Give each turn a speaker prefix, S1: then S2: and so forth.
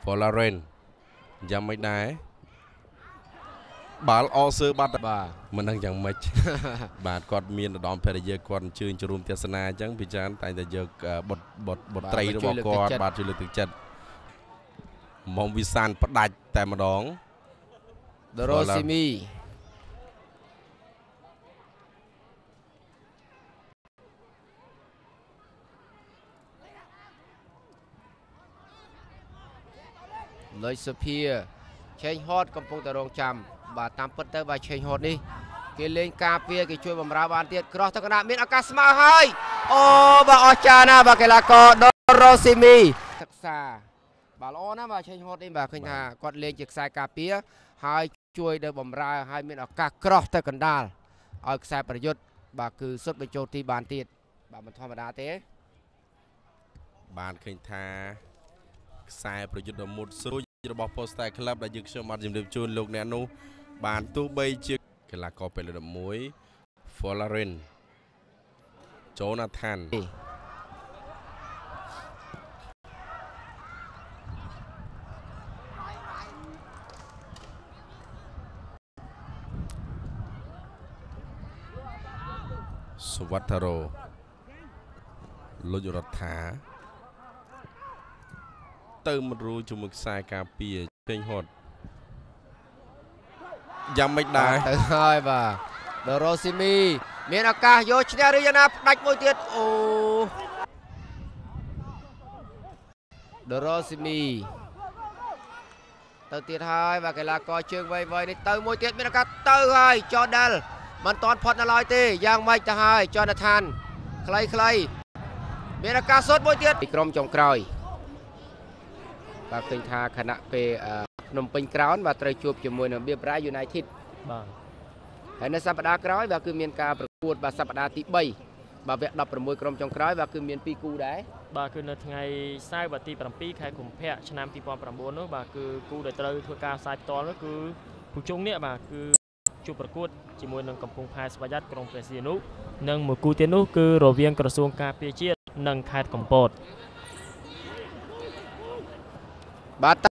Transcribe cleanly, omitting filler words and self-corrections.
S1: Florent យ៉ាងមិនដែរបាល់អសឺបាត់បាទមិនដឹងយ៉ាងម៉េចបាទគាត់មានឧត្តមភរិយាគាត់អញ្ជើញចូលរួមទស្សនាអញ្ចឹងពីចានតែតែយកបុត្រីរបស់គាត់បាទជួយលើកទឹកចិត្តមុំវិសានផ្ដាច់តែម្ដង
S2: Dorosimi លុយសុភាឆេងហតកំពុងតែរងចាំបាទតាមពិតទៅបាទឆេងហតនេះគេលេងការពារគេជួយបំរើបានទៀតក្រោះទៅកណ្ដាលមានឱកាសស្មើហើយអូបាទអស្ចារ្យណាស់បាទកីឡាករ Dorosimi សិក្សាបាទល្អណាស់បាទឆេងហតនេះបាទឃើញថាគាត់លេងជាខ្សែការពារហើយជួយដល់បំរើហើយមានឱកាសក្រោះទៅកណ្ដាលឲ្យខ្សែប្រយុទ្ធបាទគឺសុទ្ធបញ្ចូលទីបានទៀតបាទមិនធម្មតាទេ
S1: បានឃើញថាខ្សែប្រយុទ្ធដ៏មុតស្រួយរបស់ Postal Club ដែលយើងខ្ញុំបានជម្រាបជូនលោកអ្នកនោះបានទោះបីជាកីឡាករពេល11 Florent Jonathan សវត្ថរោលុចរដ្ឋាទៅមិនរួចជាមួយខ្សែការពារពេញហត់យ៉ាងមិនដែរ
S2: ទៅហើយបាទ Dorosimi មានឱកាសយកឈ្នះឬយ៉ាងណាផ្ដាច់មួយទៀតអូ Dorosimi ទៅទៀតហើយបាទកីឡាករជើងវៃនេះទៅមួយទៀតមានឱកាសទៅហើយ Jordan មិនទាន់ផុតនៅឡើយទេយ៉ាងម៉េចទៅហើយ Jonathan ខ្លីមានឱកាសសុទ្ធមួយទៀតពីក្រុមចុងក្រោយបាទឃើញថាខណៈពេលភ្នំពេញក្រោនបាទត្រូវជួបជាមួយនឹង Biabra United បាទហើយនៅសប្តាហ៍ក្រោយបាទគឺមានការប្រកួតបាទសប្តាហ៍ទី3បាទវគ្គ16ក្រុមចុងក្រោយបាទគឺមាន2គូដែរ
S3: បាទគឺនៅថ្ងៃសៅរ៍បាទទី7ខែកុម្ភៈឆ្នាំ2009នោះបាទគឺគូដែលត្រូវធ្វើការផ្សាយផ្ទាល់នោះគឺគូជុងនេះបាទគឺជួបប្រកួតជាមួយនឹងកំពង់ផែស្វយ័តក្រុងព្រះសីហនុនិងមួយគូទៀតនោះគឺរវាងក្រសួងការពារជាតិនិងខេត្តកំពត
S2: បាទ